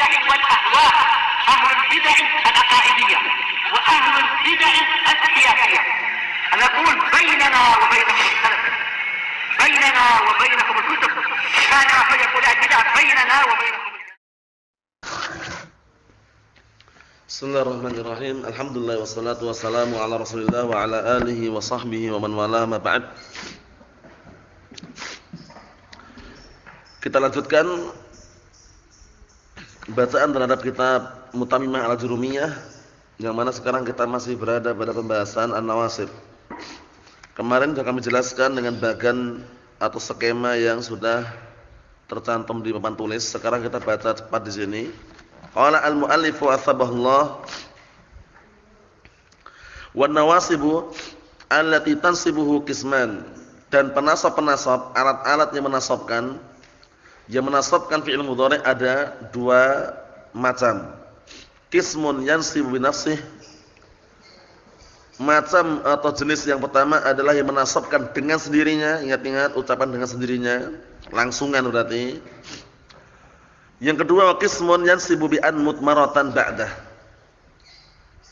البدع والأهواء، أهل البدع العقائدية وأهل البدع السياسية. نقول بيننا وبينكم السلف، بيننا وبينكم الكتب، كان فيقول البدع بيننا وبينكم. Bismillahirrahmanirrahim. Alhamdulillah wassalatu wassalamu ala Rasulillah wa ala alihi wa sahbihi wa man wala ma ba'd. Kita lanjutkan bacaan terhadap kitab Mutamimah al-Jurumiyah, yang mana sekarang kita masih berada pada pembahasan An-Nawasib. Kemarin sudah kami jelaskan dengan bagan atau skema yang sudah tercantum di papan tulis. Sekarang kita baca cepat di sini. Qala al-mu'allifu athabahullah wan nawasibu allati tansibuhu qisman, dan penasab-penasab, alat-alat yang menasabkan fi'il mudhari' ada dua macam. Qismun yansibu bi nafsih, macam atau jenis yang pertama adalah yang menasabkan dengan sendirinya. Ingat-ingat ucapan dengan sendirinya, langsungan berarti. Yang kedua, qismun yansibu bi an mutmaratan ba'dah,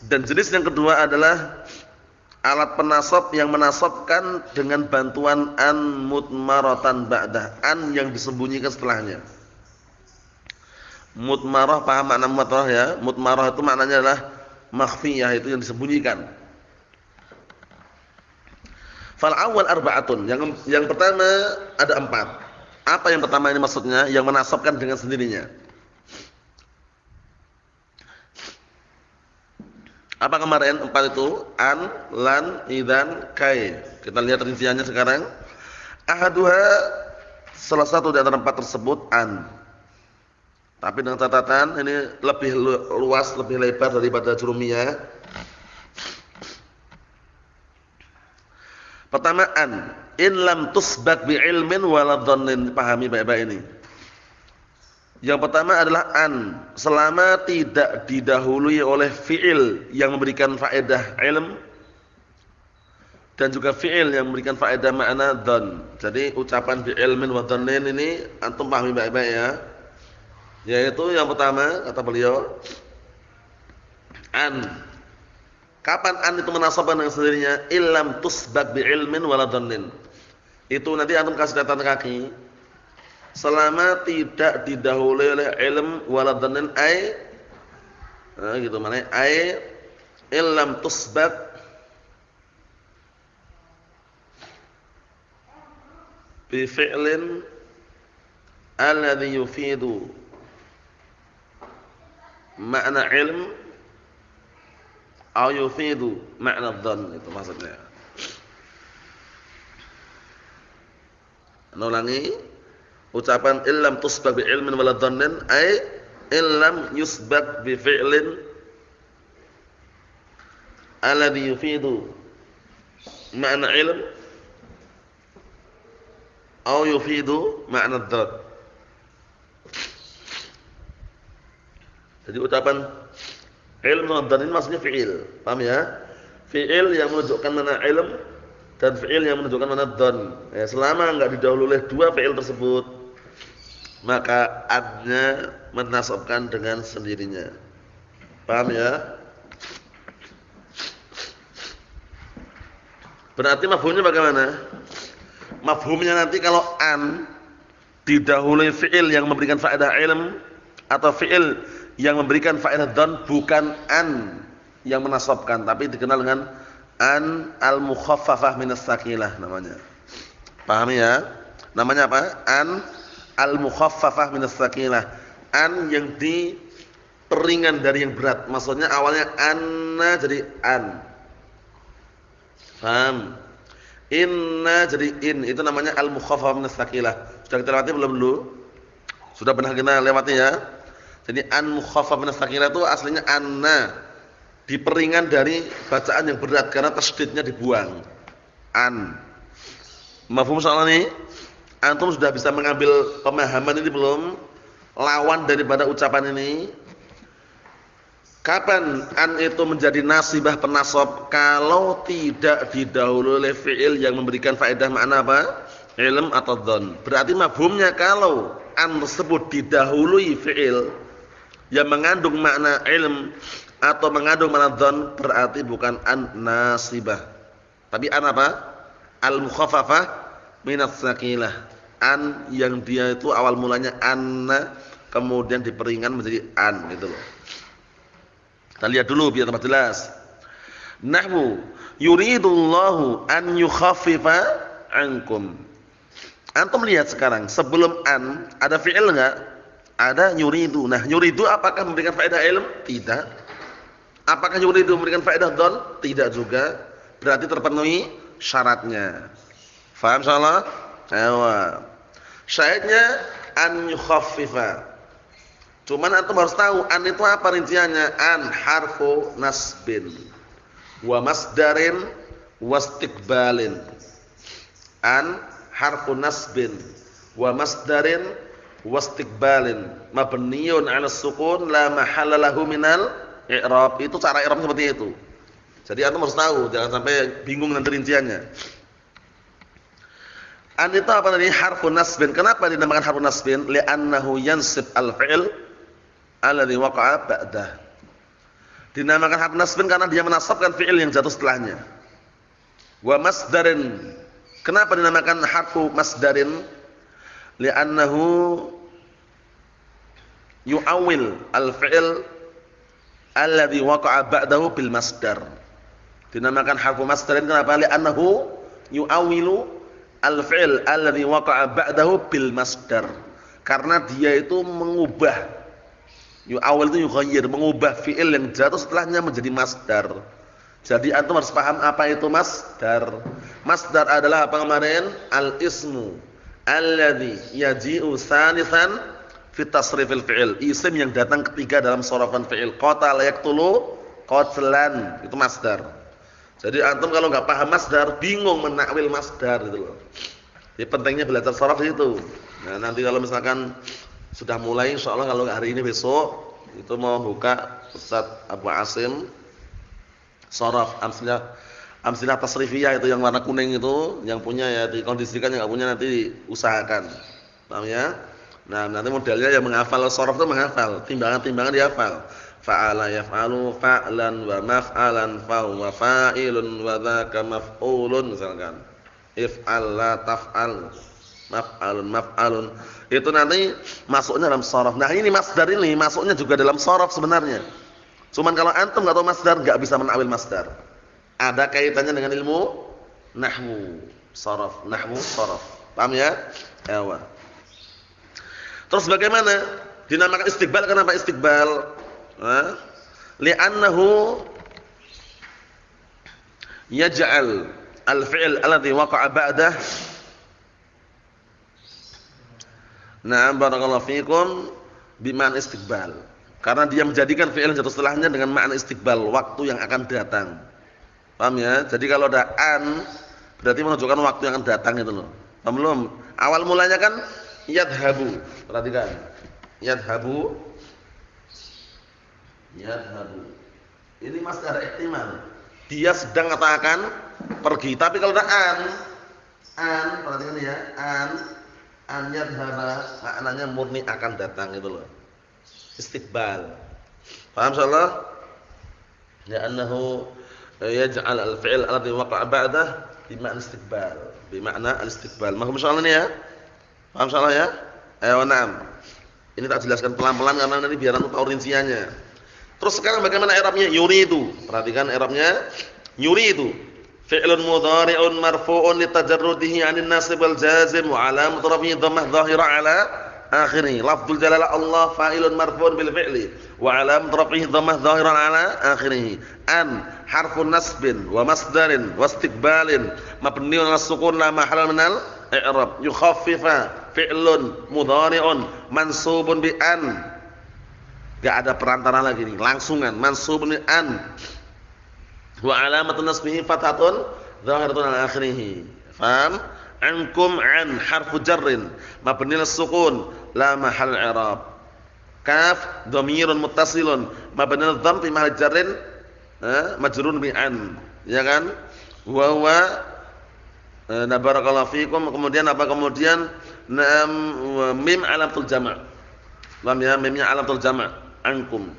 dan jenis yang kedua adalah alat penasab yang menasabkan dengan bantuan an mutmaratan ba'dah, an yang disembunyikan setelahnya. Mutmarah, paham makna mutmarah ya? Mutmarah itu maknanya adalah makhfiyah, itu yang disembunyikan. Fal awwal arba'atun, yang pertama ada 4. Apa yang pertama ini maksudnya? Yang menasabkan dengan sendirinya. Apa kemarin 4 itu? An, lan, idzan, kai. Kita lihat rinciannya sekarang. Ahaduha, salah satu di antara 4 tersebut an. Tapi dengan catatan ini lebih luas, lebih lebar daripada Jurumiyah. Pertama an, in lam tusbak bi ilmin wala dhannin. Pahami baik-baik ini. Yang pertama adalah an, selama tidak didahului oleh fi'il yang memberikan faedah ilm, dan juga fi'il yang memberikan faedah makna dhan. Jadi ucapan bi ilmin wa dhannin ini antum pahami baik-baik ya. Yaitu yang pertama kata beliau an. Kapan an itu menasabkan dengan sendirinya? Illam tusbak bi ilmin wala dhannin. Itu nanti antum kasih catatan kaki. Selama tidak didahului oleh ilm wala dhannin ai, nah gitu maknanya ai illam tusbak bi fi'lin alladhi yufidu makna ilm au yufidu makna dhann, itu maksudnya. Ulangi, ucapan illam tusbak bi ilmin wala dhannin ay illam yusbak bi fi'lin alladhi yufidu makna ilm au yufidu makna dhann. Jadi ucapan ilm dan dhann ini maksudnya fi'il. Paham ya? Fi'il yang menunjukkan mana ilm dan fi'il yang menunjukkan mana dhann. Ya, selama enggak didahului oleh dua fi'il tersebut, maka adnya menasabkan dengan sendirinya. Paham ya? Berarti mafhumnya bagaimana? Mafhumnya nanti kalau an didahului fi'il yang memberikan faedah ilm atau fi'il yang memberikan faedah dhann, bukan an yang menasabkan, tapi dikenal dengan an al-mukhaffafah minas saqilah namanya. Paham ya? Namanya apa? An al-mukhaffafah minas saqilah. An yang diperingan dari yang berat. Maksudnya awalnya anna jadi an. Paham? Inna jadi in. Itu namanya al-mukhaffafah minas saqilah. Sudah kita lewati belum dulu? Sudah pernah kita lewati ya? Jadi an mukhaffaf minas saqilah itu aslinya anna, diperingan dari bacaan yang berat karena tasydidnya dibuang. An. Mafhum soal ini? Antum sudah bisa mengambil pemahaman ini belum? Lawan daripada ucapan ini. Kapan an itu menjadi nasibah penasab? Kalau tidak didahului oleh fi'il yang memberikan faedah makna apa? Ilm atau dhann. Berarti mafhumnya kalau an tersebut didahului fi'il yang mengandung makna ilm atau mengandung makna dzan berarti bukan an-nasibah. Tapi an apa? Al-mukhaffafah minas saqilah. An yang dia itu awal mulanya anna kemudian diperingan menjadi an gitu loh. Kita lihat dulu biar tambah jelas. Nahwu yuridullahu an yukhaffifa ankum. Antum lihat sekarang, sebelum an ada fi'il enggak? Ada yuridu. Nah, yuridu apakah memberikan faedah ilm? Tidak. Apakah yuridu memberikan faedah dzan? Tidak juga. Berarti terpenuhi syaratnya. Faham insyaallah? Ayo. Syahidnya an yukhaffifa. Cuman antum harus tahu an itu apa rinciannya? An harfu nasbin wa masdarin wastiqbalin. An harfu nasbin wa masdarin wastiqbalin mabniun 'ala sukun la mahalla lahu minal i'rab. Itu cara i'rabnya seperti itu. Jadi antum harus tahu, jangan sampai bingung dengan rinciannya. An itu apa tadi? Harfu nasbin. Kenapa dinamakan harfu nasbin? Li'annahu yansib al-fi'l alladhi waqa'a ba'dah. Dinamakan harfu nasbin karena dia menasabkan fi'il yang jatuh setelahnya. Wa masdarin. Kenapa dinamakan harfu masdarin? Li'annahu yu'awwil al-fi'l alladhi waqa'a ba'dahu bil masdar. Dinamakan harfu masdarin kenapa? Li'annahu yu'awwilu al-fi'l alladhi waqa'a ba'dahu bil masdar. Karena dia itu mengubah, yu'awwil itu yughayyir, mengubah fi'il yang jatuh setelahnya menjadi masdar. Jadi antum harus paham apa itu masdar. Masdar adalah apa kemarin? Al-ismu alladhi yaji'u tsanisan fi tasrifil fi'il. Isim yang datang ketiga dalam sharafan fi'il. Qatala yaqtulu qatlan, itu masdar. Jadi antum kalau enggak paham masdar, bingung menakwil masdar gitu loh. Jadi pentingnya belajar sharaf itu. Nah, nanti kalau misalkan sudah mulai insyaallah kalau hari ini besok itu mau buka Ustaz Abu Asim sharaf amsilah tasrifiyah itu yang warna kuning itu, yang punya ya dikondisikan, yang enggak punya nanti usahakan. Paham ya? Nah, nanti modelnya yang menghafal sharaf itu menghafal, timbangan-timbangan dihafal. Fa'ala yaf'alu fa'lan wa maf'alan fa huwa fa'ilun wa dzaka maf'ulun misalkan. If'al la taf'al maf'alun maf'alun. Itu nanti masuknya dalam sharaf. Nah, ini masdar ini masuknya juga dalam sharaf sebenarnya. Cuman kalau antum enggak tahu masdar enggak bisa menakwil masdar. Ada kaitannya dengan ilmu nahwu, sharaf, nahwu, sharaf. Paham ya? Ewa. Terus bagaimana? Dinamakan istiqbal, kenapa istiqbal? Li'annahu yaj'al al-fi'l alladhi waqa'a ba'dah. Na'am barakallahu fikum biman istiqbal. Karena dia menjadikan fi'il jatuh setelahnya dengan makna istiqbal, waktu yang akan datang. Paham ya? Jadi kalau ada an berarti menunjukkan waktu yang akan datang itu loh. Paham belum? Awal mulanya kan yadhabu. Perhatikan. Yadhabu. Ini masih ada ihtimal. Dia sedang atau akan pergi. Tapi kalau ada an perhatikan ya, an yadhaba maknanya murni akan datang itu loh. Istiqbal. Paham insyaallah? Ya annahu yaj'al al-fi'l alladhi waqa'a ba'dah bima'na istiqbal. Bimakna al-istiqbal. Mahum insyaallah ini ya? Paham insyaallah ya? Ayo na'am. Ini tak jelaskan pelan-pelan karena nanti biar antum tahu rinciannya. Terus sekarang bagaimana i'rabnya? Yuridu. Perhatikan i'rabnya. Yuridu. Fi'lun mudhari'un marfu'un litajarrudihi 'anil nasib wal jazim wa 'alamat rafi'i dhammah dhahira 'ala akhirih. Lafdzul jalalah Allah fa'ilun marfu'un bil fi'li wa 'alamat rafi'i dhammah dhahiran 'ala akhirih. An harfun nasbin wa masdarin wa istiqbalin mabniun 'ala sukun la mahalla minal i'rab. Yukhaffifa fi'lun mudhari'un mansubun bi an. Enggak ada perantara lagi nih, langsungan mansubun bi an. Wa alamatun nasbihi fathatun dhahiratun ala akhirih. Faham? Ankum an harfu jarrin mabni lis-sukun la mahal i'rab. Kaf dhamirun muttasilun mabni lidh-dhamm fi mahall jarrin majrurun bi an. Ya kan? Wa huwa barakallahu fikum. Kemudian apa? Kemudian mim alamatul jama'. Lam ya, mimnya alamatul jama'. ankum.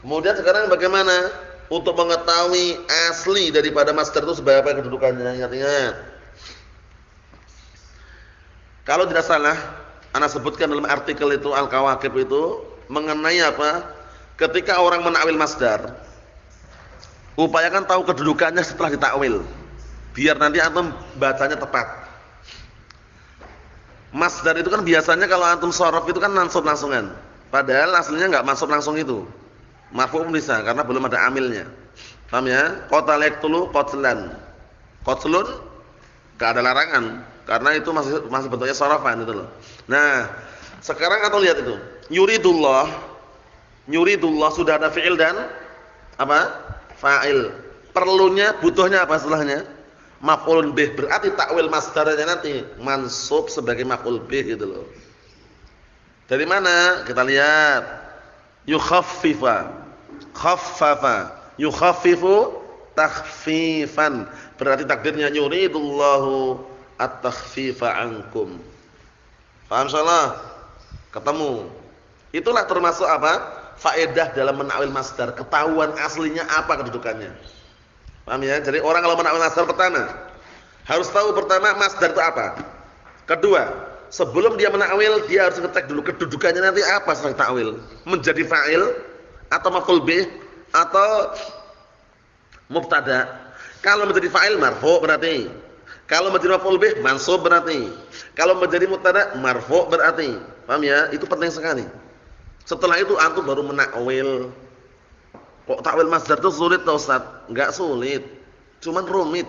Kemudian sekarang bagaimana untuk mengetahui asli daripada masdar itu sebagai apa kedudukannya? Ingat-ingat. Kalau tidak salah, ana sebutkan dalam artikel itu Al-Kawakib itu mengenai apa? Ketika orang menakwil masdar, upayakan tahu kedudukannya setelah ditakwil, biar nanti antum bacanya tepat. Masdar itu kan biasanya kalau antum shorof itu kan mansub langsungan. Padahal aslinya enggak mansub langsung itu. Marfu' bisa karena belum ada amilnya. Paham ya? Qatala yaqtulu qatlan. Qatlun enggak ada larangan karena itu masih bentuknya shorofan itu loh. Nah, sekarang atau lihat itu. Yuridullah sudah ada fi'il dan apa? Fa'il. Perlunya, butuhnya apa setelahnya? Maf'ulun bih, berarti takwil masdarnya nanti mansub sebagai maf'ul bih gitu loh. Dari mana? Kita lihat. Yukhaffifa, khaffafa, yukhaffifu takhfifan. Berarti takdirnya yuridullahu at-takhfifa ankum. Paham insyaallah? Ketemu. Itulah termasuk apa? Faedah dalam menakwil masdar, ketahuan aslinya apa kedudukannya. Paham ya? Jadi orang kalau menakwil masdar pertama harus tahu pertama masdar itu apa. Kedua, sebelum dia menakwil dia harus ngecek dulu kedudukannya nanti apa setelah takwil. Menjadi fa'il atau maf'ul bih atau mubtada. Kalau menjadi fa'il marfu' berarti. Kalau menjadi maf'ul bih mansub berarti. Kalau menjadi mubtada marfu' berarti. Paham ya? Itu penting sekali. Setelah itu antum baru menakwil. Kok takwil masdar itu sulit toh Ustaz? Enggak sulit. Cuman rumit.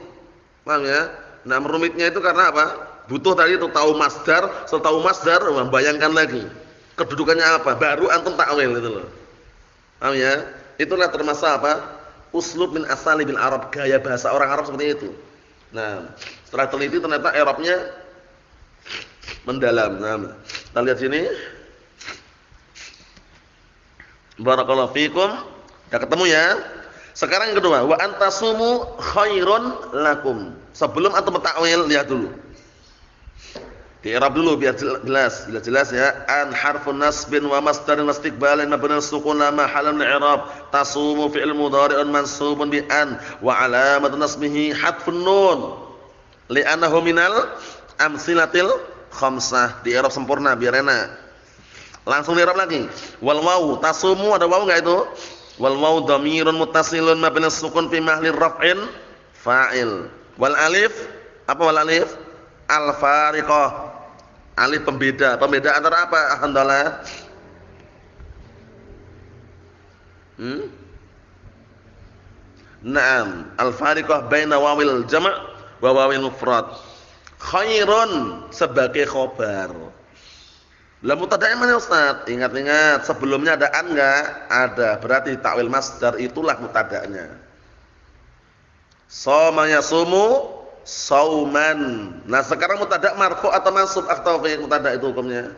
Paham ya? Nah, rumitnya itu karena apa? Butuh tadi itu tahu masdar, setelah tahu masdar bayangkan lagi kedudukannya apa, baru antum takwil itu loh. Paham ya? Itulah termasuk apa? Uslub min asalibil Arab, gaya bahasa orang Arab seperti itu. Nah, setelah teliti ternyata i'rabnya mendalam. Nah, kita lihat sini. Barakallahu fikum. Sudah ketemu ya? Sekarang yang kedua, wa antasumu khairun lakum. Sebelum antum takwil lihat dulu. Di i'rab dulu biar jelas ya. An harfun nasbin wa masdarin wastiqbalin mabni sukun la mahallan li i'rab. Tasumu fi'il mudhari'un mansubun bi an wa alamatu nasbihi hadfun nun. Li'annahu minal amsilatil khamsah. Di i'rab sempurna biar enak. Langsung di i'rab lagi. Wal wawu tasumu ada wawu enggak itu? Wal wawu dhamirun muttasilun mabni sukun fi mahli raf'in fa'il. Wal alif apa wal alif? Al fariqah. Alif pembeda. Pembeda antara apa? Alhamdulillah. Naam, al fariqah baina wawil jama' wa wawil mufrad. Khairun sebagai khobar. Lah mubtada'nya mana Ustaz? Ingat-ingat, sebelumnya ada an enggak? Ada. Berarti takwil masdar itulah mubtada'nya. Shoma yasumu sauman. Nah, sekarang mubtada' marfu' atau mansub atau fi'il mubtada' itu hukumnya.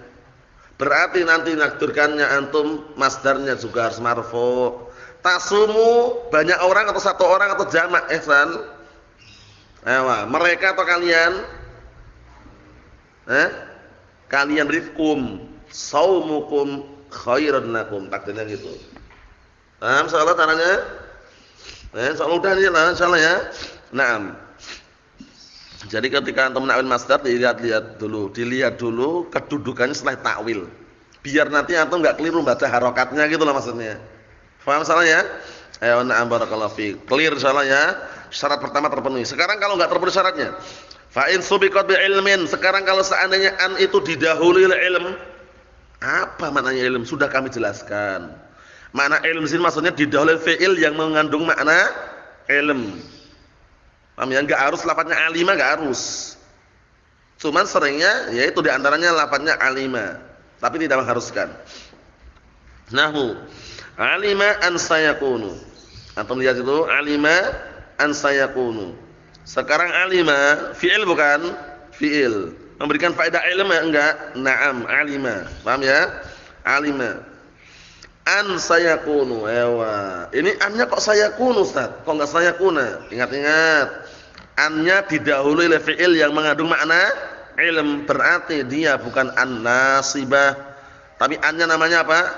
Berarti nanti nakdirkannya antum masdarnya juga harus marfu'. Tasumu banyak orang atau satu orang atau jamak ihsan? Mereka atau kalian? Kalian rifkum, saumukum khairun lakum. Takdirnya gitu. Paham insyaallah caranya? Insyaallah udah ini lah insyaallah ya. Naam. Jadi ketika antum menakwil masdar dilihat dulu kedudukannya setelah takwil. Biar nanti antum enggak keliru baca harokatnya gitu lah maksudnya. Paham insyaallah ya? Ayo na'am barakallahu fiik. Clear insyaallah ya. Syarat pertama terpenuhi. Sekarang kalau enggak terpenuhi syaratnya, fa in subiqat bi ilmin. Sekarang kalau seandainya an itu didahului oleh ilm, apa maknanya ilm? Sudah kami jelaskan. Makna ilm sini maksudnya didahului fi'il yang mengandung makna ilm. Paham ya? Enggak harus lafadznya alima, enggak harus. Cuman seringnya yaitu di antaranya lafadznya alima, tapi tidak mengharuskan. Nahu alima an sayakunu. Antum lihat itu alima an sayakunu. Sekarang alima fi'il bukan? Fi'il. Memberikan faedah ilm ya enggak? Na'am, alima. Paham ya? Alima. An sayakunu. Ewa. Ini annya kok sayakunu Ustaz? Kok enggak sayakuna? Ingat-ingat. Annya didahului oleh fi'il yang mengandung makna ilm. Berarti dia bukan an nasibah. Tapi annya namanya apa?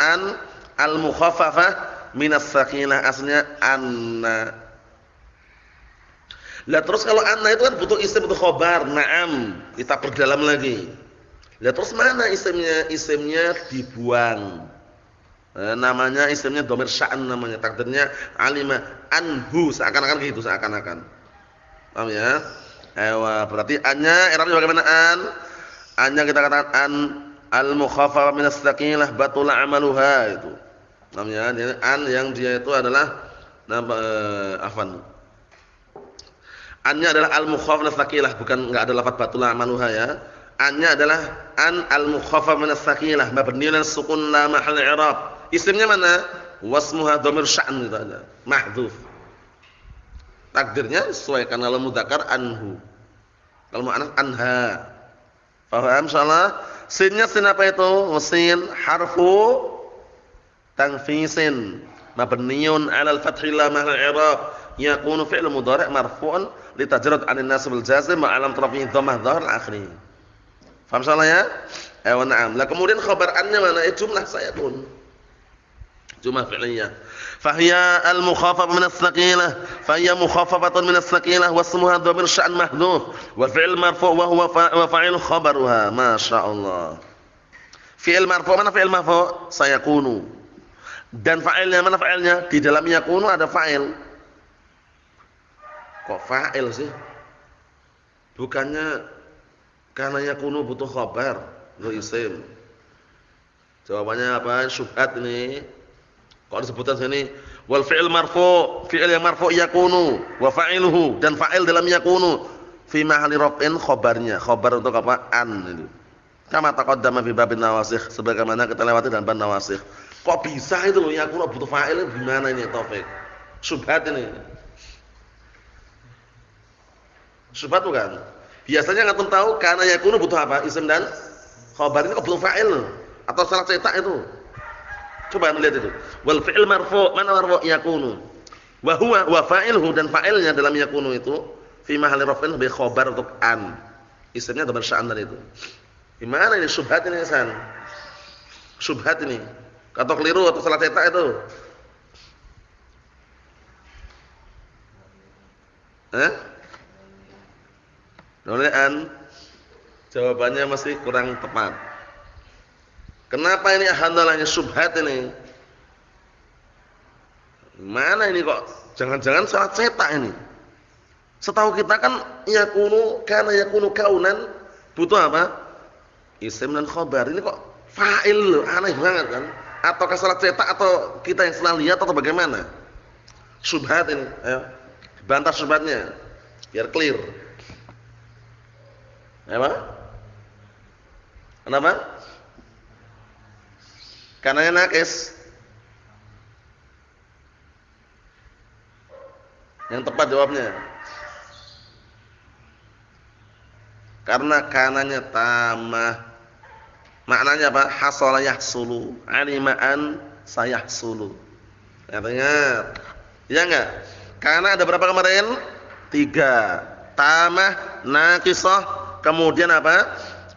Al-mukhaffafah minas sakinah, aslinya anna. Lah terus kalau anna itu kan butuh isim, butuh khobar. Naam, kita perdalam lagi. Lah terus mana isimnya? Isimnya dibuang. Namanya isimnya dhamir sya'an namanya. Takdirnya alima anhu, seakan-akan gitu, seakan-akan. Paham ya? Berarti annya i'rabnya bagaimana an? Annya kita katakan an al-mukhaffafah minas sakinah batula amaluha itu. Namanya an yang dia itu adalah annya adalah al-mukhaffafah minas sakinah, bukan enggak ada lafaz batula amaluha ya. Annya adalah an al-mukhaffafah minas sakinah mabniun ala sukun la mahall i'rab. Isimnya mana? Wasmuha dhamir sya'an itu ada, mahdzuf. Takdirnya sesuaikan, kalau mudzakkar anhu, kalau muannas anha. Paham insyaallah? Sinnya sin apa itu? Sin harfu tanfisin mabniun 'ala al-fathi la mahall i'rab, yakunu fi'l mudhari' marfu'un litajrad 'anil nasb al-jazim wa 'alam rafi'i dhammah dhahir al-akhir. Paham insyaallah ya? Na'am. Lah kemudian khabar annya mana? Jumlah sayakun. Jumlah fi'liyah. Fahiya al-mukhaffafah min as-sakinah, fahiya mukhaffafatun min as-sakinah wasmuha dhamir sya'an mahdhuf wa fi'l marfu' wa huwa fa'il khabaruha. Masyaallah. Fi'il marfu' mana fi'il marfu'? Sayakunu. Dan fa'ilnya mana fa'ilnya? Di dalam yakunu ada fa'il. Kok fa'il sih? Bukannya karena yakunu butuh khabar, butuh isim. Jawabannya apa? Syubhat ini. Kok disebutkan sini wal fi'il marfu', fi'il yang marfu' yakunu wa fa'iluhu, dan fa'il dalam yakunu fi mahalli raf'in, khabarnya. Khabar untuk apa? An itu. Kama taqaddama fi babin nawasikh, sebagaimana kita lewati dalam bab nawasikh. Kok bisa itu loh yakunu butuh fa'il, gimana ini Taufik? Syubhat ini. Syubhat bukan? Biasanya enggak tahu karena yakunu butuh apa? Isim dan khabar, ini kok butuh fa'il atau salah cetak itu? Coba lihat itu. Wal fi'il marfu', mana marfu' yakunu. Wa huwa wa fa'iluhu, dan fa'ilnya dalam yakunu itu fi mahalli raf'in bi khabar untuk an. Isimnya dhamir sya'an tadi itu. Gimana ini syubhat ini Hasan? Syubhat ini. Atau keliru atau salah cetak itu? An. Jawabannya masih kurang tepat. Kenapa ini handalanya syubhat ini? Mana ini kok? Jangan-jangan salah cetak ini. Setahu kita kan yakunu, kana yakunu kaunan butuh apa? Isim dan khabar. Ini kok fa'il loh, aneh banget kan? Ataukah salah cetak atau kita yang salah lihat atau bagaimana? Syubhat ini, ayo. Bantah syubhatnya biar clear. Apa? Kenapa? Kananya nakis. Yang tepat jawabnya. Karena kananya tamah. Maknanya apa? Hasala yahsulu, alimaan sayahsulu. Artinya, ya enggak? Karena ada berapa kemarin? 3. Tamah, nakisah, kemudian apa?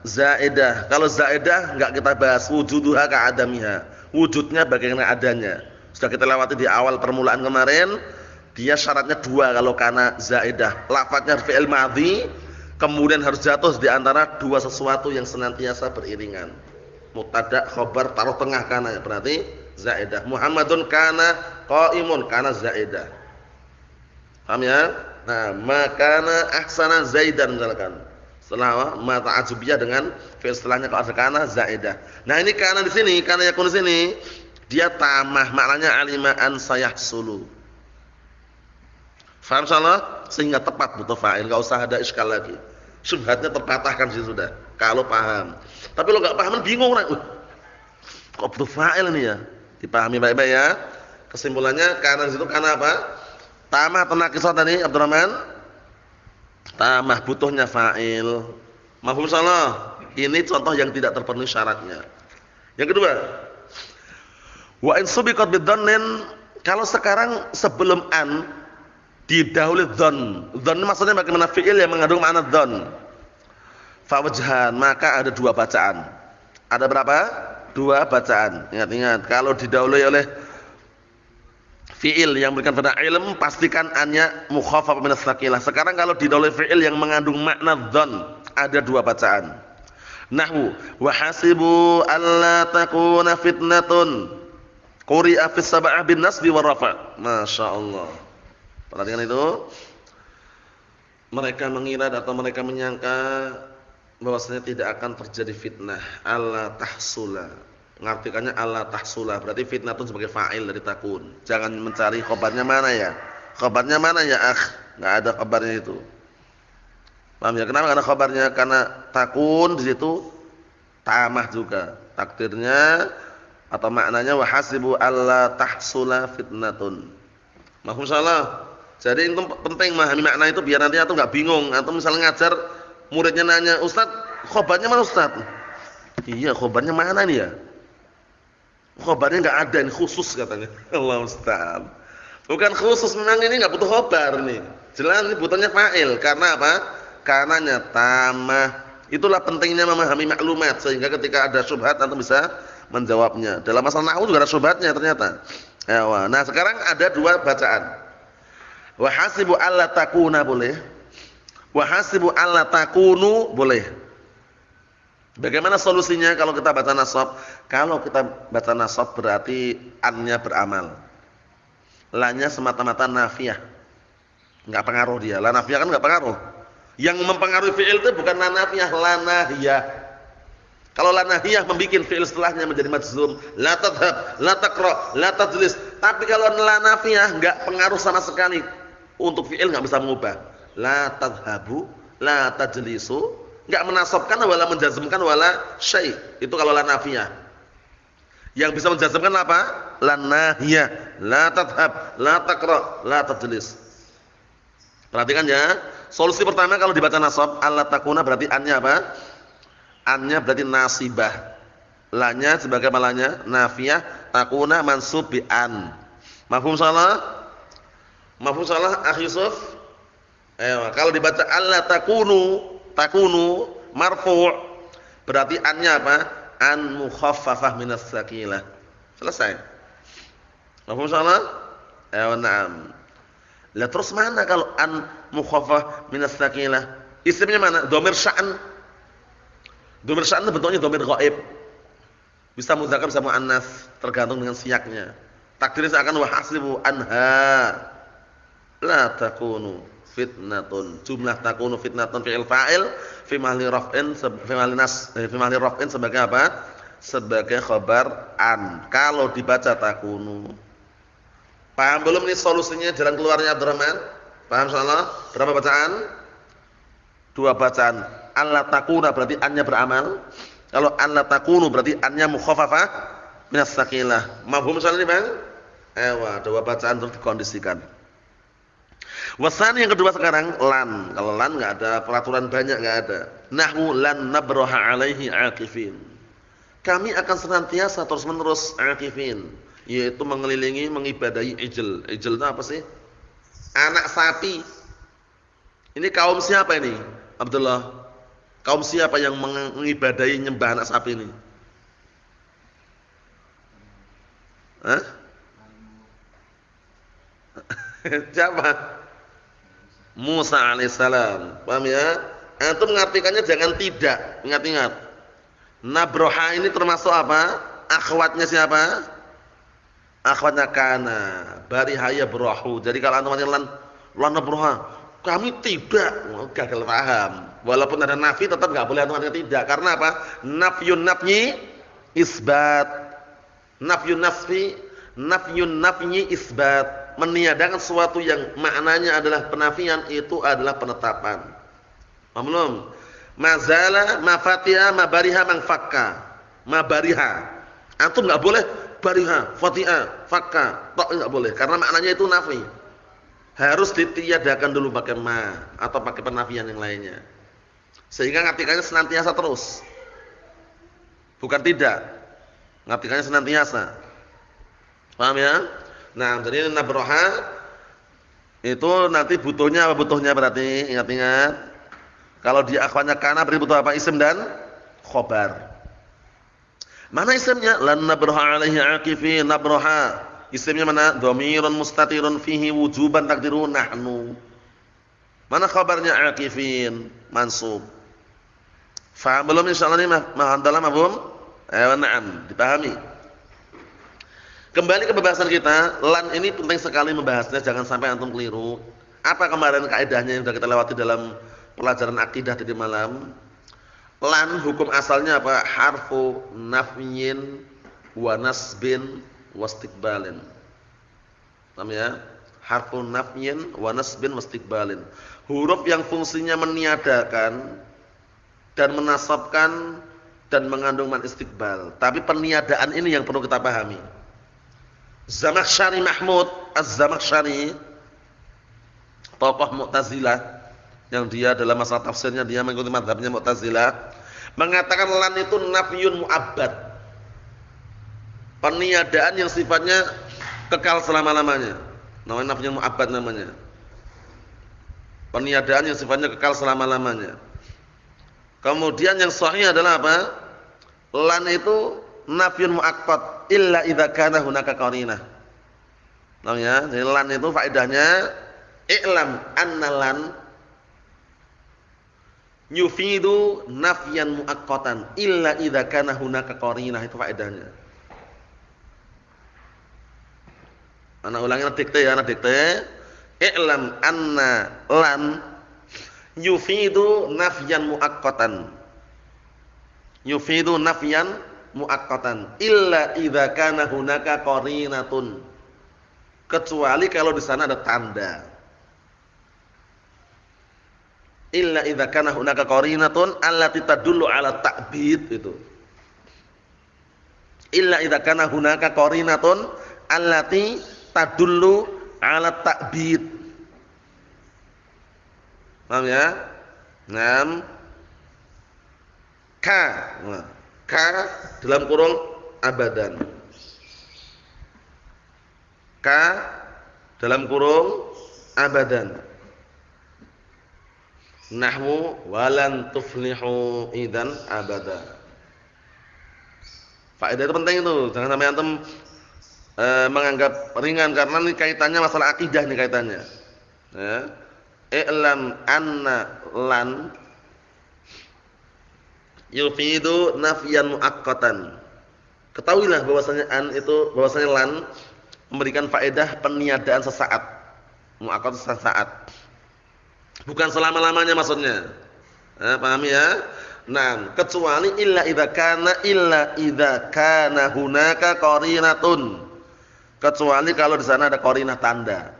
Zaidah. Kalau zaidah enggak kita bahas, wujuduha ka'adamiha. Wujudnya bagaimana adanya. Sudah kita lewati di awal permulaan kemarin. Dia syaratnya 2 kalau kana zaidah. Lafadznya fi'il madhi, kemudian harus jatuh di antara 2 sesuatu yang senantiasa beriringan. Mubtada, khabar taruh tengah kana, berarti zaidah. Muhammadun kana qaimun, kana zaidah. Paham ya? Nah, makana ahsana zaidan misalkan. Setelah ma ta'ajubiyah dengan fi'il setelahnya kalau ada kana zaidah. Nah, ini kana di sini, kana yakun di sini, dia tamah, maknanya alimaan sayahsulu. Faham insyaallah? Sehingga tepat butuh fa'il, enggak usah ada iskal lagi. Syubhatnya terpatahkan sih sudah. Kalau paham. Tapi kalau enggak paham bingung kan. Kok butuh fa'il ini ya? Dipahami baik-baik ya. Kesimpulannya kana di situ kana apa? Tamah atau nakisah tadi Abdurrahman? Tamah, butuhnya fa'il. Mafhum insyaallah? Ini contoh yang tidak terpenuhi syaratnya. Yang kedua, wa in subiqat bidhannin, kalau sekarang sebelum an didahului dhann. Dhann maksudnya bagaimana? Fi'il yang mengandung makna dhann. Fa wajhan, maka ada 2 bacaan. Ada berapa? dua bacaan. Ingat-ingat, kalau didahului oleh fi'il yang memberikan faidah ilm, pastikan annya mukhaffaf min as-saqilah. Sekarang kalau didahului fi'il yang mengandung makna dzan, ada dua bacaan. Nahwu wa hasibu alla takuna fitnatun. Quri'a fis sab'ah bin nasbi war rafa'. Masyaallah. Perhatikan itu. Mereka mengira atau mereka menyangka bahwasanya tidak akan terjadi fitnah. Alla tahsula. Mengartikannya alla tahsula. Berarti fitnah itu sebagai fa'il dari takun. Jangan mencari khabarnya mana ya. Khabarnya mana ya, akh? Enggak ada khabarnya itu. Paham ya? Kenapa? Karena khabarnya karena takun di situ tamah juga. Takdirnya atau maknanya wa hasibu alla tahsula fitnatun. Mahfum salah. Jadi itu penting memahami makna itu biar nanti antum enggak bingung. Antum misalnya ngajar muridnya nanya, "Ustaz, khabarnya mana Ustaz?" Iya, khabarnya mana nih ya? Khabarnya enggak ada, ini khusus katanya. Allah Ustaz. Bukan khusus, memang ini enggak butuh khabar nih. Jelas ini butuhnya fa'il. Karena apa? Karenanya tamah. Itulah pentingnya memahami maklumat sehingga ketika ada syubhat antum bisa menjawabnya. Dalam masalah nahwu juga ada syubhatnya ternyata. Nah, sekarang ada dua bacaan. Wa hasibu alla takuna boleh. Wa hasibu alla takunu boleh. Bagaimana solusinya kalau kita baca nasab? Kalau kita baca nasab berarti an-nya beramal. La-nya semata-mata nafiyah. Enggak pengaruh dia. La nafiyah kan enggak pengaruh. Yang mempengaruhi fi'il itu bukan la nafiyah, la nahiyah. Kalau la nahiyah membikin fi'il setelahnya menjadi majzum, la tadhhab, la taqra, la tajlis. Tapi kalau la nafiyah enggak pengaruh sama sekali. Untuk fi'il enggak bisa mengubah. La tadhhabu, la tajlisu, enggak menasabkan wala menjazmkan wala syai'. Itu kalau la nafiyah. Yang bisa menjazmkan apa? La nahiyah, la tadhhab, la taqra, la tajlis. Perhatikan ya. Solusi pertama kalau dibaca nasab, alla takuna berarti an-nya apa? An-nya berarti nasibah. La-nya sebagai malanya nafiyah, takuna mansub bi an. Mafhum salah? Mafhum salah, Akh Yusuf? Kalau dibaca alla takunu marfu' berarti an-nya apa? An mukhaffafah minas saqilah. Selesai. Mafhum salah? Na'am. Lah terus mana kalau an mukhaffafah minas saqilah? Isimnya mana? Dhamir sya'n. Dhamir sya'n itu bentuknya dhamir ghaib. Bisa mudzakkar bisa muannas, tergantung dengan siaknya. Takdirnya seakan wa hasibu anha la takunu fitnatun. Jumlah takunu fitnatun fi'il fa'il fi mahalli raf'in fi mahalli raf'in sebagai apa? Sebagai khabar an. Kalau dibaca takunu. Paham belum nih solusinya, jalan keluarnya Abdurrahman? Paham insyaallah? Berapa bacaan? Dua bacaan. Alla takuna berarti an-nya beramal. Kalau an la takunu berarti an-nya mukhaffafah minas saqilah. Mafhum insyaallah nih, Bang? Dua bacaan terus dikondisikan. Wasani yang kedua sekarang lan. Kalau lan enggak ada peraturan banyak, enggak ada. Nahwu lan nabraha alaihi aqifin. Kami akan senantiasa terus-menerus aqifin, yaitu mengelilingi mengibadahi ijl. Ijl itu apa sih? Anak sapi. Ini kaum siapa ini? Abdullah. Kaum siapa yang mengibadahi nyembah anak sapi ini? Hah? Siapa? Musa alaihissalam. Paham ya? Antum mengartikannya jangan tidak. Ingat-ingat. Nabroha ini termasuk apa? Akhwatnya siapa? Akhwatnya kana. Barihaya berahu. Jadi kalau antum lan nabroha, kami tidak. Gagal paham. Walaupun ada nafi tetap enggak boleh antum tidak. Karena apa? Nafyun nafyi isbat. Nafyun nafyi isbat. Meniadakan sesuatu yang maknanya adalah penafian itu adalah penetapan. Paham belum? Mazala, mafatiha, mabariha, mangfakka. Mabariha. Antum enggak boleh bariha, fatiha, fakka. Tok enggak boleh karena maknanya itu nafi. Harus ditiadakan dulu pakai ma atau pakai penafian yang lainnya. Sehingga ngartikannya senantiasa terus. Bukan tidak. Ngartikannya senantiasa. Paham ya? Nah, jadi nabroha itu nanti butuhnya apa butuhnya berarti ingat-ingat. Kalau dia akhwatnya kana berarti butuh apa? Isim dan khobar. Mana isimnya? Lan nabraha 'alaihi 'akifin. Nabraha. Isimnya mana? Dhamirun mustatirun fihi wujuban taqdiru nahnu. Mana khabarnya? 'akifin, mansub. Faham belum insyaallah ini dalam mafhum? Na'am, dipahami. Kembali ke pembahasan kita, lan ini penting sekali membahasnya, jangan sampai antum keliru. Apa kemarin kaidahnya yang sudah kita lewati dalam pelajaran akidah tadi malam? Lan hukum asalnya apa? Harfu nafyin wa nasbin wa istiqbalin. Paham ya? Harfu nafyin wa nasbin wa istiqbalin. Huruf yang fungsinya meniadakan dan menasabkan dan mengandung man istiqbal. Tapi peniadaan ini yang perlu kita pahami. Zamakhsyari Mahmud Az-Zamakhsyari, tokoh Mu'tazilah yang dia dalam masalah tafsirnya dia mengikuti mazhabnya Mu'tazilah, mengatakan lan itu nafyun mu'abbad. Peniadaan yang sifatnya kekal selama-lamanya. Namanya nafyun mu'abbad namanya. Peniadaan yang sifatnya kekal selama-lamanya. Kemudian yang sahih adalah apa? Lan itu nafyun muaqqat illa idza kana hunaka qarinah. Namanya, jadi lan itu faedahnya i'lam anna lan yufidu nafyan muaqqatan illa idza kana hunaka qarinah, itu faedahnya. Ana ulangi dikte ya, dikte. I'lam anna lan yufidu nafyan muaqqatan. Yufidu nafyan muaqqatan illa idza kana hunaka qarinatun, kecuali kalau di sana ada tanda. Illa idza kana hunaka qarinatun allati tadullu ala ta'bid, itu. Illa idza kana hunaka qarinatun allati tadullu ala ta'bid. Paham ya? Naam. Ka dalam kurung abadan. Ka dalam kurung abadan. Nahwu walan tuflihu idan abada. Faedah itu penting itu, jangan sampai antum menganggap ringan karena ini kaitannya masalah akidah, nih kaitannya. Ya. I'lam anna lan yufidu nafyan muaqqatan. Ketahuilah bahwasanya an itu, bahwasanya lan memberikan faedah peniadaan sesaat. Muaqqat sesaat. Bukan selama-lamanya maksudnya. Pahami ya? Nah, kecuali illa idza kana hunaka qarinatun. Kecuali kalau di sana ada qarinah tanda.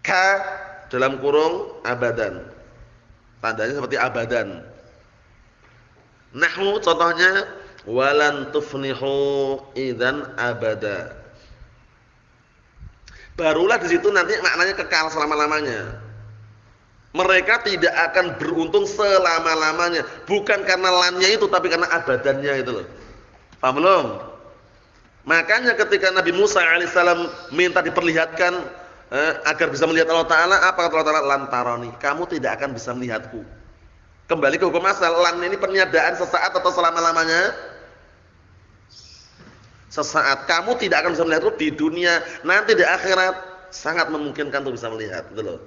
Ka dalam kurung abadan. Tandanya seperti abadan. Nahwu contohnya walan tufnihu idzan abada. Barulah di situ nanti maknanya kekal selama-lamanya. Mereka tidak akan beruntung selama-lamanya, bukan karena lannya itu tapi karena abadannya itu loh. Paham belum? Makanya ketika Nabi Musa alaihissalam minta diperlihatkan agar bisa melihat Allah Ta'ala, apa kata Allah Ta'ala? Lantaroni, kamu tidak akan bisa melihatku. Kembali ke hukum asal, lan ini peniadaan sesaat atau selama-lamanya? Sesaat. Kamu tidak akan bisa melihatku di dunia, nanti di akhirat sangat memungkinkan untuk bisa melihat, gitu loh.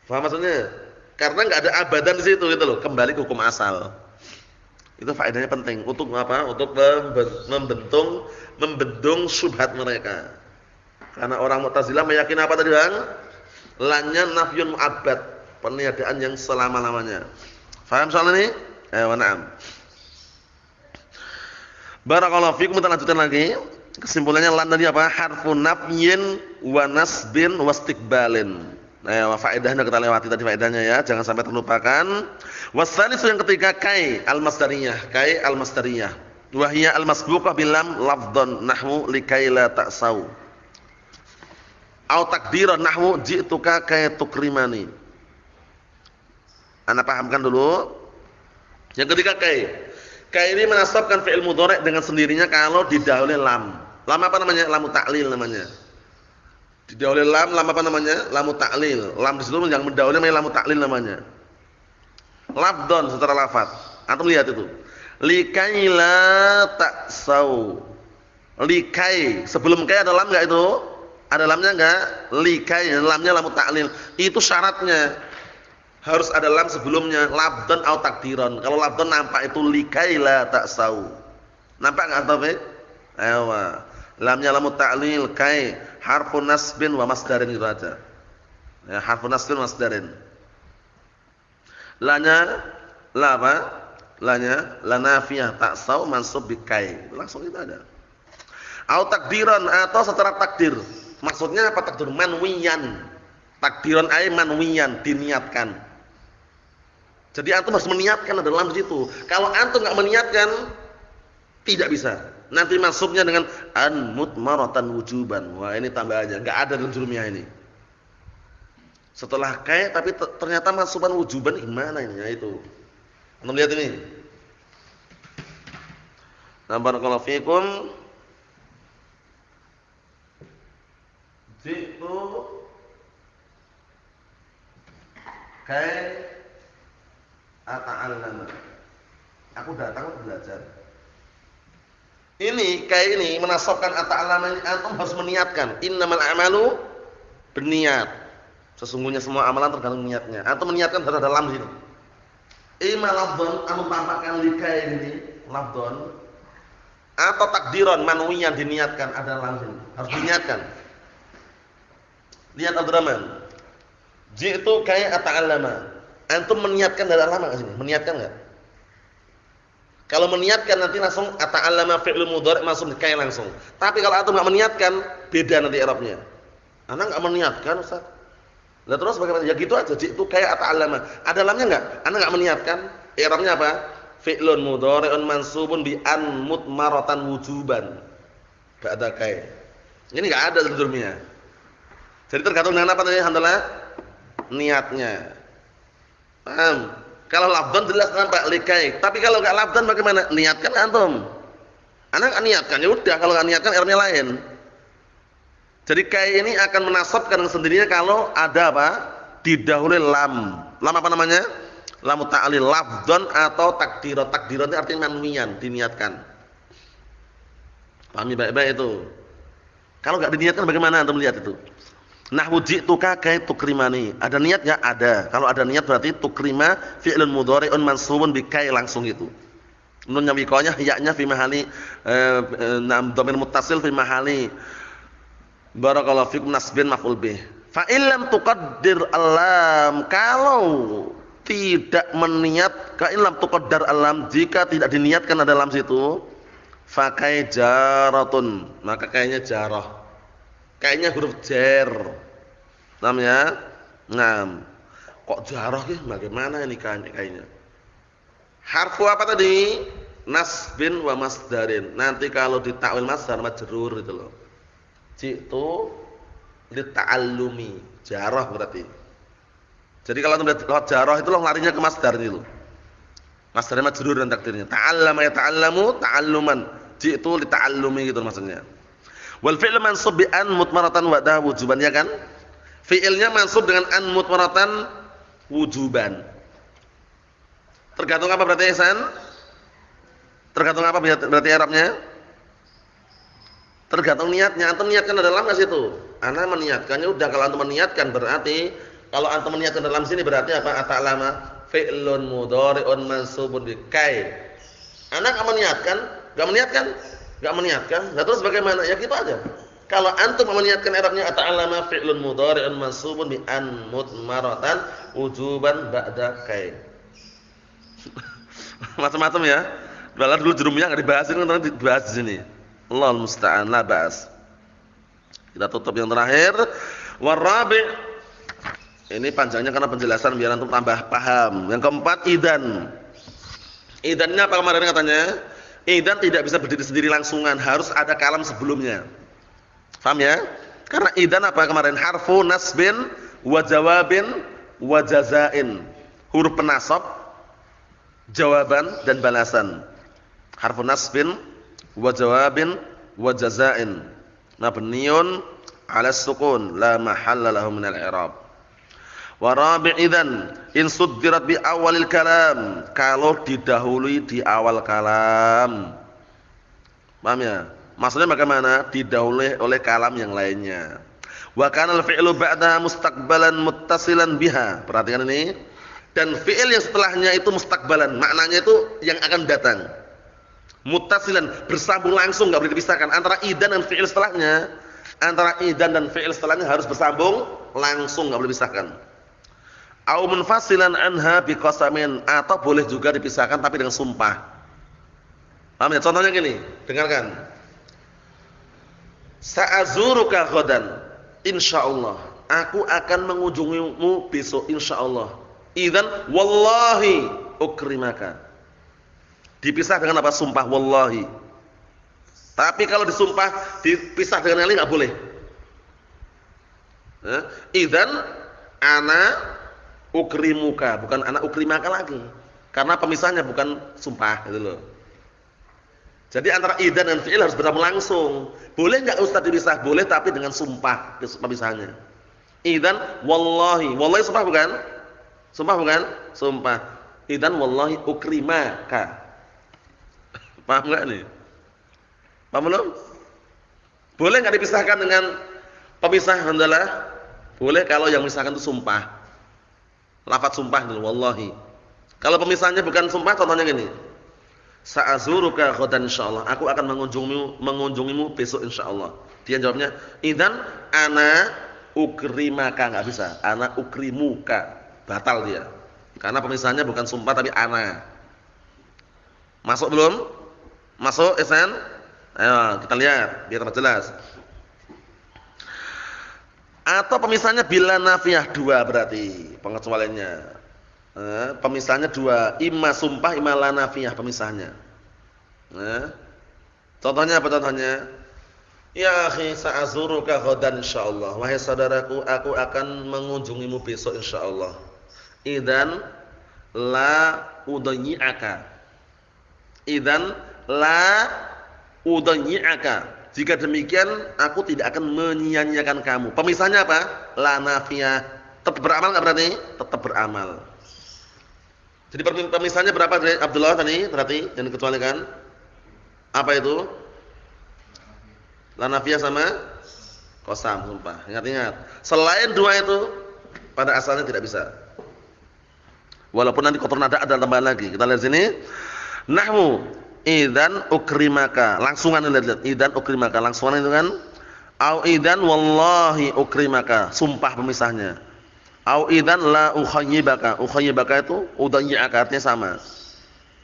Paham maksudnya? Karena enggak ada abadan di situ, gitu loh. Kembali ke hukum asal. Itu faedahnya penting untuk apa? Untuk membendung syubhat mereka. Karena orang Mu'tazilah meyakini apa tadi, Bang? Lannya nafyun mu'abbad, peniadaan yang selama-lamanya. Faham soal ini? Na'am. Barakallahu fikum, kita lanjutkan lagi. Kesimpulannya lan tadi apa? Harfu nafyin wa nasbin wa istiqbalin. Faedahnya kita lewati tadi faedahnya ya, jangan sampai terlupakan. Wasalisu yang ketiga kai al-masdariyah, kai al-masdariyah. Wa hiya al-masbuqah bil lam lafdhan nahwu likai la ta'sau. Au takdiran nahwu ji'tuka kay tukrimani. Anda pahamkan dulu. Yang ketiga kai. Kai ini menasabkan fi'il mudhari' dengan sendirinya kalau didahului lam. Lam apa namanya? Lamu ta'lil namanya. Didahului lam apa namanya? Lamu ta'lil. Lam di situ yang mendahului namanya lamu ta'lil namanya. Lafdhon secara lafaz. Antum lihat itu. Likai la ta'sau. Likai, sebelum kai ada lam enggak itu? Ada lamnya enggak? Likai, lamnya lam ta'lil. Itu syaratnya. Harus ada lam sebelumnya, labdan atau takdiran. Kalau labdan nampak itu likai la ta'sau. Nampak enggak Taufik? Ayo. Lamnya lam ta'lil, kai, harfun nasbin wa masdarin gitu aja. Ya, harfun nasbin wa masdarin. Lanya la apa? Lanya la nafiyah ta'sau mansub bi kai. Langsung itu ada. Au takdiran atau secara takdir. Maksudnya apa takdir? Manwiyan. Takdiran ay manwiyan, diniatkan. Jadi antum harus meniatkan ada lam di situ. Kalau antum enggak meniatkan tidak bisa. Nanti masuknya dengan an mutmaratan wujuban. Wah, ini tambah aja. Enggak ada dalam jurumiyah ini. Setelah kai tapi ternyata masukan wujuban gimana ini? Ya itu. Antum lihat ini. Nah, barakallahu fikum. Jitu kai ata'allama. Aku datang belajar. Ini kai ini menasabkan ata'allama ini antum harus meniatkan. Innamal a'malu binniyat. Sesungguhnya semua amalan tergantung niatnya. Antum meniatkan harus ada lam di situ. Ima lafdhon antum tampakkan likai ini lafdhon atau takdiran manwiyan diniatkan ada lam sini. Harus diniatkan. Lihat Abdurrahman. Jitu kai ata'allama. Antum meniatkan dari lama enggak sini? Meniatkan enggak? Kalau meniatkan nanti langsung ata'allama fi'il mudhari' masuk kai langsung. Tapi kalau antum enggak meniatkan, beda nanti i'rabnya. Ana enggak meniatkan, Ustaz. Lah terus bagaimana? Ya gitu aja. Jitu kai ata'allama. Ada lamnya enggak? Ana enggak meniatkan. I'rabnya apa? Fi'lun mudhari'un mansubun bi an mutmaratan wujuban. Ba'da kai. Ini enggak ada dalam jurumiyah. Jadi tergantung dengan apa tadi alhamdulillah? Niatnya. Paham? Kalau labdan jelas nampak likai. Tapi kalau enggak labdan bagaimana? Niatkan antum. Ana enggak niatkan, ya udah kalau enggak niatkan irnya lain. Jadi kai ini akan menasabkan dengan sendirinya kalau ada apa? Didahului lam. Lam apa namanya? Lam ta'lil, labdan atau takdirat. Takdirat itu artinya manwiyan, diniatkan. Pahami baik-baik itu. Kalau enggak diniatkan bagaimana antum lihat itu? Nahwu ji'tuka kai tukrimani. Ada niat enggak? Ada. Kalau ada niat berarti tukrima fi'lun mudhari'un mansubun bi kai langsung itu. Nunnya wiqanya ya-nya fi mahali nam dhamir muttasil fi mahali barakallahu fikum nasbin maf'ul bih. Fa illam tuqaddir alam, kalau tidak meniat ka illam tuqaddar alam, jika tidak diniatkan ada lam situ, fa kai jaratun, maka kayaknya jarah. Kayaknya huruf jar. Namanya? Ngam. Kok jarah sih? Bagaimana ini kayaknya? Harfu apa tadi? Nasbin wa masdarin. Nanti kalau ditakwil masdar majrur itu loh. Jitu li ta'allumi. Jarah berarti. Jadi kalau antum lihat jarah itu loh larinya ke masdar itu. Masdarnya majrur dan takdirnya. Ta'allama ya ta'allamu ta'alluman. Jitu li ta'allumi gitu maksudnya. Wal fi'l mansub bi an mutmaratan wa dah wujuban, ya kan? Fi'ilnya mansub dengan an mutmaratan wujuban. Tergantung apa berarti Ihsan? Tergantung apa berarti i'rabnya? Tergantung niatnya. Antum niatkan dalam enggak situ? Ana meniatkannya udah. Kalau antum meniatkan berarti kalau antum meniatkan dalam sini berarti apa? Ata'lama fi'lun mudhari'un mansubun bi kai. Ana enggak meniatkan? Enggak meniatkan? Enggak meniatkan. Nah terus bagaimana? Ya gitu aja. Kalau antum meniatkan i'rabnya ata'allama fi'lun mudhari'un mansubun bi an mutmaratan wujuban ba'da kai. Macam-macam ya. Bala dulu jurumiyah enggak dibahas ini, nanti dibahas di sini. Allahul musta'an, la ba'as. Kita tutup yang terakhir. Warabi'. Ini panjangnya karena penjelasan biar antum tambah paham. Yang keempat, idan. Idannya apa kemarin katanya? Idan tidak bisa berdiri sendiri langsungan, harus ada kalam sebelumnya. Paham ya? Karena idan apa kemarin? Harfu nasbin wa jawabin wa jazain. Huruf penasab, jawaban dan balasan. Harfu nasbin wa jawabin wa jazain. Mabniun 'ala sukun la mahalla lahu min al-i'rab. Wa rabi' idzan in suddirat bi awalil kalam, kalau didahului di awal kalam. Paham ya? Maksudnya bagaimana? Didahului oleh kalam yang lainnya. Wa kana al-fi'lu ba'da mustaqbalan muttasilan biha. Perhatikan ini. Dan fi'il yang setelahnya itu mustaqbalan, maknanya itu yang akan datang. Muttasilan, bersambung langsung, enggak boleh dipisahkan antara idan dan fi'il setelahnya. Antara idan dan fi'il setelahnya harus bersambung langsung, enggak boleh dipisahkan. Au munfasilan anha biqasamin, atau boleh juga dipisahkan tapi dengan sumpah. Paham ya? Contohnya gini, dengarkan. Sa'azuruka ghadan, insyaallah. Aku akan mengunjungimu besok insyaallah. Idzan wallahi ukrimaka. Dipisah dengan apa? Sumpah wallahi. Tapi kalau disumpah dipisah dengan yang lain enggak boleh. Idzan ana ukrimuka, bukan ana ukrimaka lagi. Karena pemisahnya bukan sumpah gitu loh. Jadi antara idzan dan fi'il harus bersambung langsung. Boleh enggak Ustaz dipisah? Boleh, tapi dengan sumpah pemisahnya. Idzan wallahi. Wallahi sumpah bukan? Sumpah bukan? Sumpah. Idzan wallahi ukrimaka. Paham enggak nih? Paham belum? Boleh enggak dipisahkan dengan pemisah handalah? Boleh kalau yang memisahkan itu sumpah. Lafaz sumpah itu wallahi. Kalau pemisahnya bukan sumpah, contohnya gini. Sa'azuruka ghadan insyaallah. Aku akan mengunjungimu besok insyaallah. Dia jawabnya, "Idzan ana ukrimaka." Enggak bisa. Ana ukrimuka. Batal dia. Karena pemisahnya bukan sumpah tapi ana. Masuk belum? Masuk, Ihsan? Ayo, kita lihat biar tambah jelas. Atau pemisahnya bila nafiyah, dua berarti pengecualiannya. Pemisahnya dua, imma sumpah, imma la nafiyah pemisahnya. Contohnya apa contohnya? Ya akhi sa'azuruka ghadan insyaallah. Wahai saudaraku, aku akan mengunjungimu besok insyaallah. Idzan la udayyi'aka. Idzan la udayyi'aka. Jika demikian aku tidak akan menyia-nyiakan kamu. Pemisahnya apa? La nafiyah. Tetap beramal enggak berarti? Tetap beramal. Jadi pemisahnya berapa dari Abdullah tadi? Berarti yang dikecualikan apa itu? La nafiyah sama qasam, sumpah. Ingat-ingat. Selain dua itu pada asalnya tidak bisa. Walaupun nanti kotor nada ada tambahan lagi. Kita lihat sini. Nahmu idzan ukrimaka. Langsungan lihat. Idzan ukrimaka. Langsungan itu kan. Au idzan wallahi ukrimaka. Sumpah pemisahnya. Au idzan la ukhayyibaka. Ukhayyibaka itu udayyi'aka, artinya sama.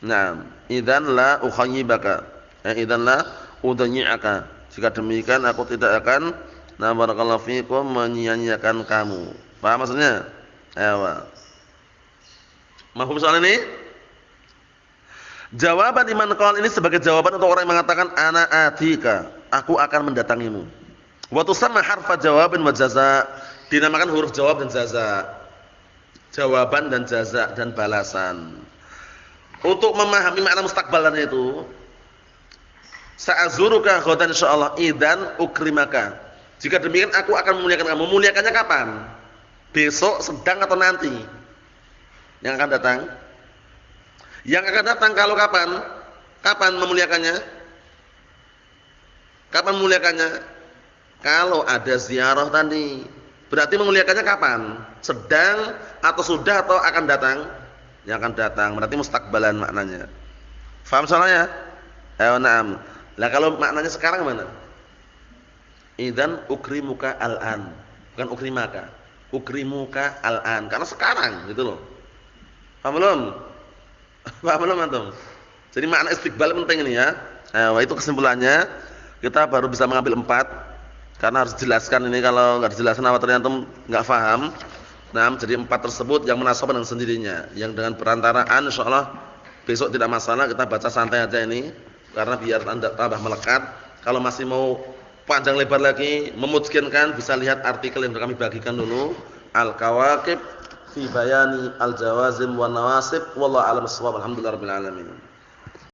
Nah, idzan la ukhayyibaka. Idzan la udayyi'aka. Jika demikian aku tidak akan barakallahu fikum menyia-nyiakan kamu. Paham maksudnya? Ayo. Mahfum soal ini? Jawaban iman qaul ini sebagai jawaban untuk orang yang mengatakan ana atika, aku akan mendatangimu. Wa tusamma harfa jawabin wa jazaa, dinamakan huruf jawab dan jazaa. Jawaban dan jazaa dan balasan. Untuk memahami makna mustaqbalan itu, sa'azuruka ghadan insyaallah idzan ukrimaka. Jika demikian aku akan memuliakan kamu. Memuliakannya kapan? Besok, sedang atau nanti? Yang akan datang. Yang akan datang kalau kapan? Kapan memuliakannya? Kapan memuliakannya? Kalau ada ziarah tadi. Berarti memuliakannya kapan? Sedang atau sudah atau akan datang? Yang akan datang. Berarti mustaqbalan maknanya. Faham soalnya? Ayo na'am. Lah kalau maknanya sekarang mana? Idzan ukrimuka al-an. Bukan ukrimaka. Ukrimuka al-an. Karena sekarang gitu loh. Paham belum? Paham belum antum? Jadi makna istiqbal penting ini ya. Itu kesimpulannya. Kita baru bisa mengambil 4 karena harus dijelaskan ini, kalau enggak dijelaskan apa ternyata enggak paham. Nah, jadi 4 tersebut yang munasabah dengan sendirinya. Yang dengan perantaraan insyaallah besok tidak masalah, kita baca santai aja ini karena biar Anda tambah melekat. Kalau masih mau panjang lebar lagi memutuskan bisa lihat artikel yang kami bagikan dulu, Al-Kawakib fi bayani al-jawazim wa nawasib, wallahu a'lam bissawab. Alhamdulillahirabbil alamin.